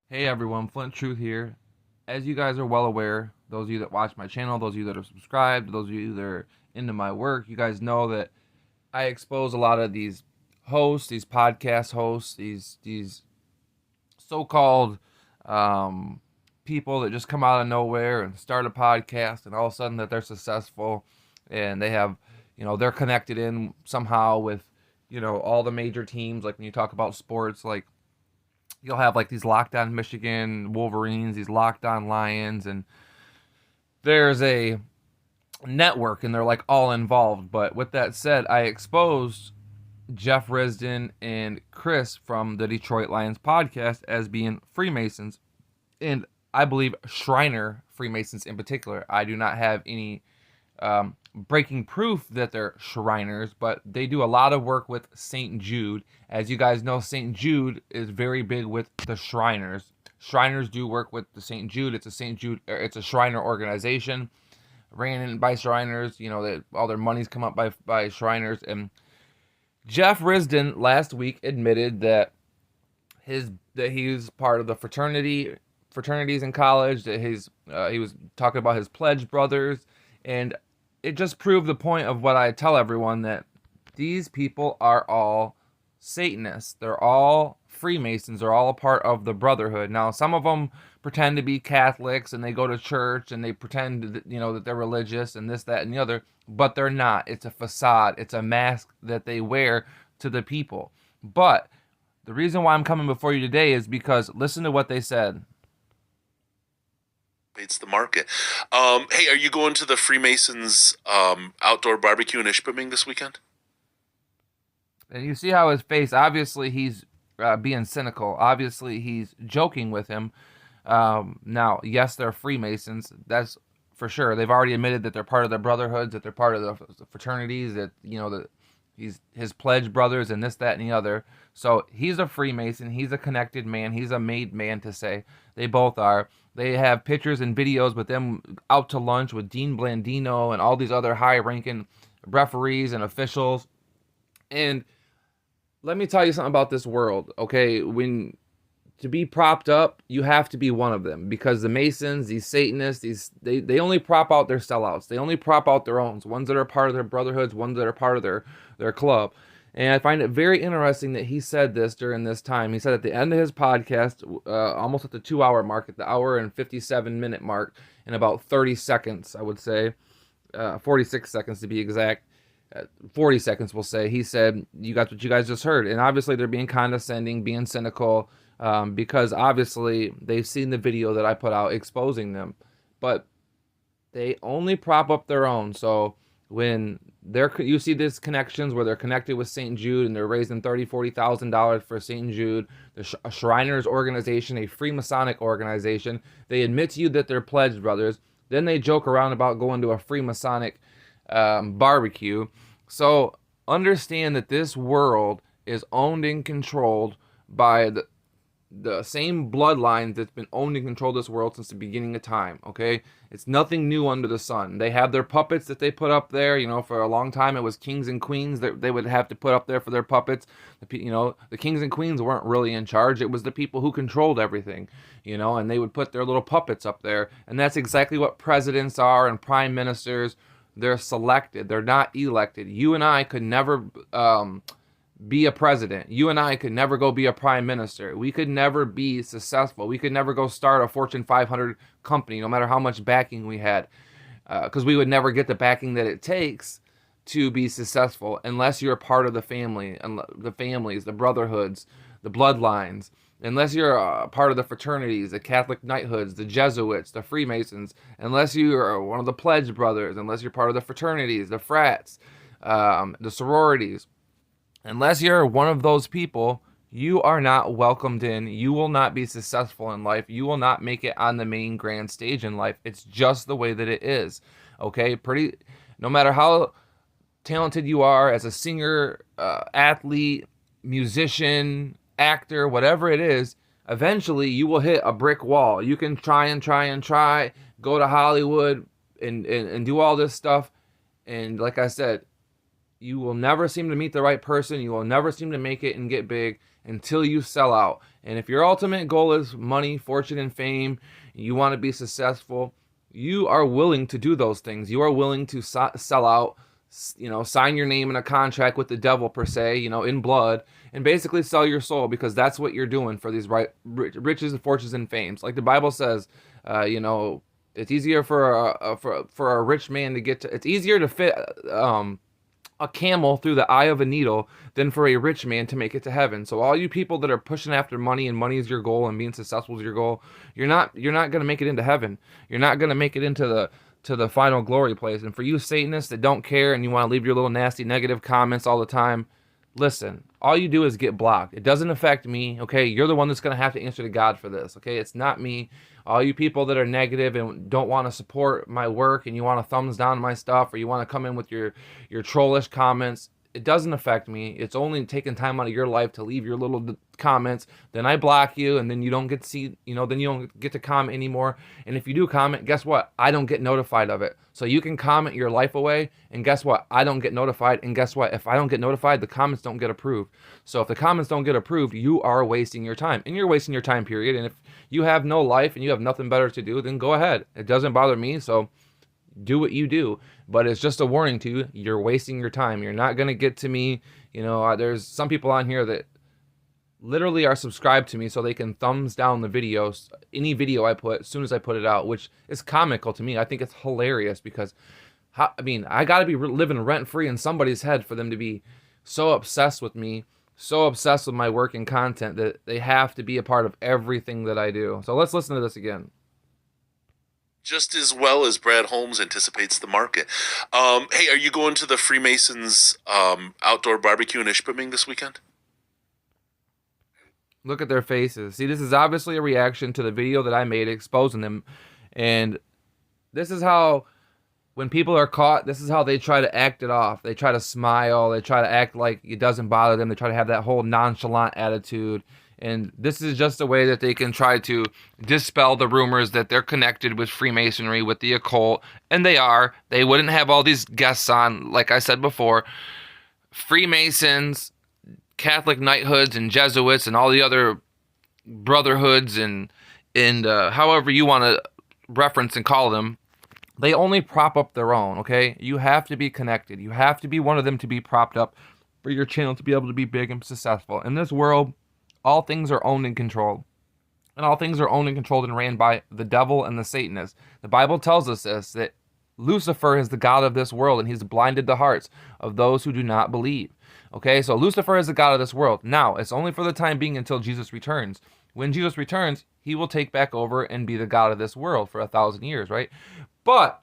Hey everyone, Flint Truth here. As you guys are well aware, those of you that watch my channel, those of you that are subscribed, those of you that are into my work, you guys know that I expose a lot of these hosts, these podcast hosts, these so-called um, people that just come out of nowhere and start a podcast, and all of a sudden that they're successful, and they have, they're connected in somehow with, all the major teams. Like when you talk about sports, like you'll have like these locked on Michigan Wolverines, these locked on Lions, and there's a network and they're like all involved. But with that said, I exposed Jeff Risdon and Chris from the Detroit Lions podcast as being Freemasons, and I believe Shriner Freemasons in particular. I do not have any breaking proof that they're Shriners, but they do a lot of work with St. Jude. As you guys know, St. Jude is very big with the Shriners. Shriners do work with the St. Jude. It's a St. Jude, it's a Shriner organization ran in by Shriners. That all their money's come up by Shriners. And Jeff Risdon last week admitted that he's part of the fraternities in college. That he was talking about his pledge brothers, and it just proved the point of what I tell everyone, that these people are all Satanists. They're all Freemasons. They're all a part of the Brotherhood. Now, some of them pretend to be Catholics and they go to church and they pretend that, that they're religious and this, that, and the other, but they're not. It's a facade. It's a mask that they wear to the people. But the reason why I'm coming before you today is because listen to what they said. It's the market. Hey, are you going to the Freemasons outdoor barbecue in Ishpeming this weekend? And you see how his face, obviously he's being cynical. Obviously he's joking with him. Now, yes, they're Freemasons. That's for sure. They've already admitted that they're part of the brotherhoods, that they're part of the fraternities, that, that he's his pledge brothers and this, that, and the other. So he's a Freemason. He's a connected man. He's a made man to say. They both are. They have pictures and videos with them out to lunch with Dean Blandino and all these other high-ranking referees and officials. And let me tell you something about this world, okay? When to be propped up, you have to be one of them, because the Masons, these Satanists, they only prop out their sellouts. They only prop out their own, ones that are part of their brotherhoods, ones that are part of their club. And I find it very interesting that he said this during this time. He said at the end of his podcast, almost at the 2 hour mark, at the hour and 57-minute mark, in about 30 seconds, I would say, 46 seconds to be exact, 40 seconds, we'll say, he said, you got what you guys just heard. And obviously they're being condescending, being cynical, because obviously they've seen the video that I put out exposing them. But they only prop up their own. So when you see these connections where they're connected with St. Jude and they're raising $30,000-$40,000 for St. Jude, a Shriners organization, a Freemasonic organization, they admit to you that they're pledge brothers. Then they joke around about going to a Freemasonic barbecue. So understand that this world is owned and controlled by the same bloodline that's been owned and controlled this world since the beginning of time, okay? It's nothing new under the sun. They have their puppets that they put up there. For a long time it was kings and queens that they would have to put up there for their puppets. The kings and queens weren't really in charge. It was the people who controlled everything, and they would put their little puppets up there. And that's exactly what presidents are and prime ministers. They're selected. They're not elected. You and I could never be a president. You and I could never go be a prime minister. We could never be successful. We could never go start a Fortune 500 company, no matter how much backing we had, because we would never get the backing that it takes to be successful unless you're a part of the family, and the families, the brotherhoods, the bloodlines. Unless you're a part of the fraternities, the Catholic knighthoods, the Jesuits, the Freemasons, unless you are one of the pledge brothers, unless you're part of the fraternities, the frats, the sororities, unless you're one of those people, you are not welcomed in. You will not be successful in life. You will not make it on the main grand stage in life. It's just the way that it is. Okay? No matter how talented you are as a singer, athlete, musician, actor, whatever it is, eventually you will hit a brick wall. You can try and try and try, go to Hollywood and do all this stuff. And like I said, you will never seem to meet the right person. You will never seem to make it and get big until you sell out. And if your ultimate goal is money, fortune, and fame, you want to be successful, you are willing to do those things. You are willing to sell out, sign your name in a contract with the devil per se, in blood, and basically sell your soul, because that's what you're doing for these riches and fortunes and fames. Like the Bible says, it's easier for a rich man to get to. It's easier to fit a camel through the eye of a needle than for a rich man to make it to heaven. So all you people that are pushing after money and money is your goal and being successful is your goal, you're not going to make it into heaven. You're not going to make it into the final glory place. And for you Satanists that don't care and you want to leave your little nasty negative comments all the time, listen, all you do is get blocked. It doesn't affect me, okay? You're the one that's going to have to answer to God for this, okay? It's not me. All you people that are negative and don't want to support my work and you want to thumbs down my stuff, or you want to come in with your trollish comments, it doesn't affect me. It's only taking time out of your life to leave your little comments. Then I block you, and then you don't get to see, then you don't get to comment anymore. And if you do comment, guess what? I don't get notified of it. So you can comment your life away, and guess what? I don't get notified. And guess what? If I don't get notified, the comments don't get approved. So if the comments don't get approved, you are wasting your time, and you're wasting your time, period. And if you have no life and you have nothing better to do, then go ahead. It doesn't bother me. So do what you do, but it's just a warning to you. You're wasting your time. You're not going to get to me. There's some people on here that literally are subscribed to me so they can thumbs down the videos, any video I put, as soon as I put it out, which is comical to me. I think it's hilarious because, I got to be living rent-free in somebody's head for them to be so obsessed with me, so obsessed with my work and content that they have to be a part of everything that I do. So let's listen to this again. Just as well as Brad Holmes anticipates the market. Hey, are you going to the Freemasons outdoor barbecue in Ishpeming this weekend? Look at their faces. See, this is obviously a reaction to the video that I made exposing them. And this is how, when people are caught, this is how they try to act it off. They try to smile. They try to act like it doesn't bother them. They try to have that whole nonchalant attitude. And this is just a way that they can try to dispel the rumors that they're connected with Freemasonry, with the occult. And they are. They wouldn't have all these guests on, like I said before. Freemasons, Catholic knighthoods, and Jesuits, and all the other brotherhoods, and however you want to reference and call them, they only prop up their own, okay? You have to be connected. You have to be one of them to be propped up for your channel to be able to be big and successful. In this world, all things are owned and controlled. And all things are owned and controlled and ran by the devil and the Satanists. The Bible tells us this, that Lucifer is the god of this world, and he's blinded the hearts of those who do not believe. Okay, so Lucifer is the god of this world. Now, it's only for the time being until Jesus returns. When Jesus returns, he will take back over and be the god of this world for 1,000 years, right? But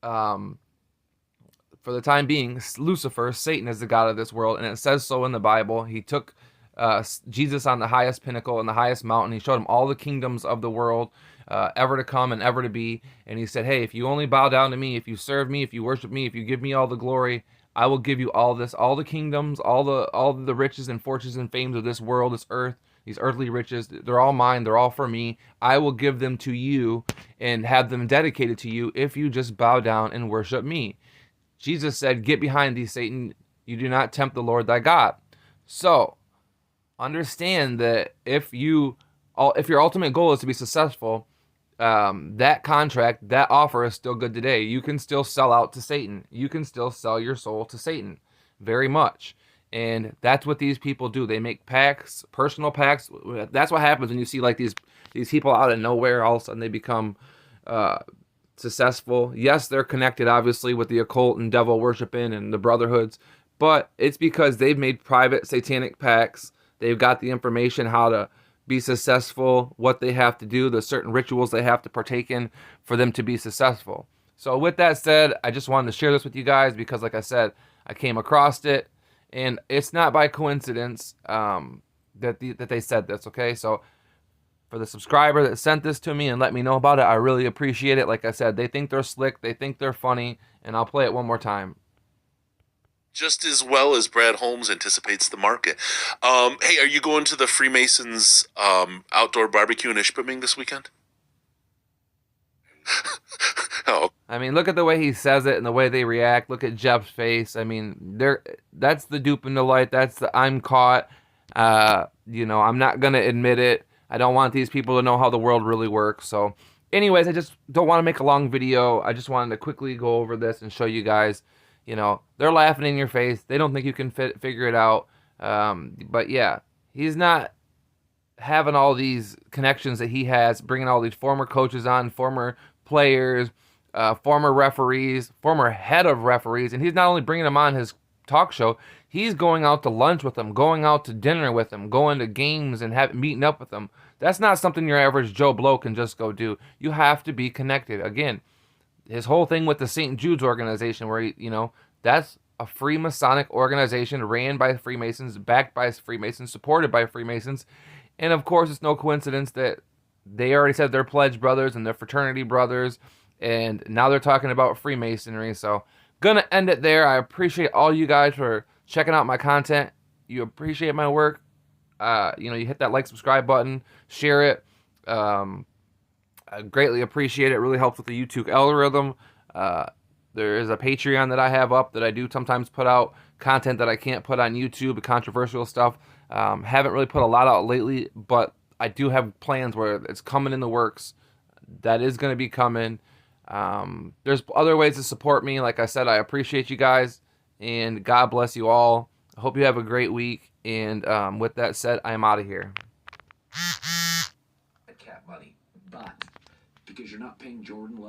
for the time being, Lucifer, Satan, is the god of this world, and it says so in the Bible. He took Jesus on the highest pinnacle and the highest mountain. He showed him all the kingdoms of the world ever to come and ever to be, and he said, hey, if you only bow down to me, if you serve me, if you worship me, if you give me all the glory, I will give you all this, all the kingdoms, all the riches and fortunes and fames of this world, this earth, these earthly riches. They're all mine. They're all for me. I will give them to you and have them dedicated to you if you just bow down and worship me. Jesus said, get behind thee, Satan. You do not tempt the Lord thy God. So understand that if your ultimate goal is to be successful, that contract, that offer is still good today. You can still sell out to Satan. You can still sell your soul to Satan, very much. And that's what these people do. They make pacts, personal pacts. That's what happens when you see like these people out of nowhere. All of a sudden they become successful. Yes, they're connected obviously with the occult and devil worshiping and the brotherhoods, but it's because they've made private satanic pacts. They've got the information how to be successful, what they have to do, the certain rituals they have to partake in for them to be successful. So with that said, I just wanted to share this with you guys because, like I said, I came across it, and it's not by coincidence that they said this, okay? So for the subscriber that sent this to me and let me know about it, I really appreciate it. Like I said, they think they're slick, they think they're funny, and I'll play it one more time. Just as well as Brad Holmes anticipates the market. Hey, are you going to the Freemasons outdoor barbecue in Ishpeming this weekend? Oh, I mean, look at the way he says it and the way they react. Look at Jeff's face. I mean, that's the dupe in the light. That's the I'm caught. I'm not gonna admit it. I don't want these people to know how the world really works. So, anyways, I just don't want to make a long video. I just wanted to quickly go over this and show you guys. They're laughing in your face. They don't think you can figure it out. But yeah, he's not having all these connections that he has, bringing all these former coaches on, former players, former referees, former head of referees, and he's not only bringing them on his talk show, he's going out to lunch with them, going out to dinner with them, going to games and meeting up with them. That's not something your average Joe Blow can just go do. You have to be connected. Again, his whole thing with the St. Jude's organization, where that's a Freemasonic organization ran by Freemasons, backed by Freemasons, supported by Freemasons, and of course, it's no coincidence that they already said they're pledge brothers and they're fraternity brothers, and now they're talking about Freemasonry. So, gonna end it there. I appreciate all you guys for checking out my content. You appreciate my work. You hit that like, subscribe button, share it. I greatly appreciate it. It really helps with the YouTube algorithm. There is a Patreon that I have up that I do sometimes put out content that I can't put on YouTube, controversial stuff. Haven't really put a lot out lately, but I do have plans where it's coming in the works. That is going to be coming. There's other ways to support me. Like I said, I appreciate you guys, and God bless you all. I hope you have a great week. And with that said, I am out of here. Cat money, but because you're not paying Jordan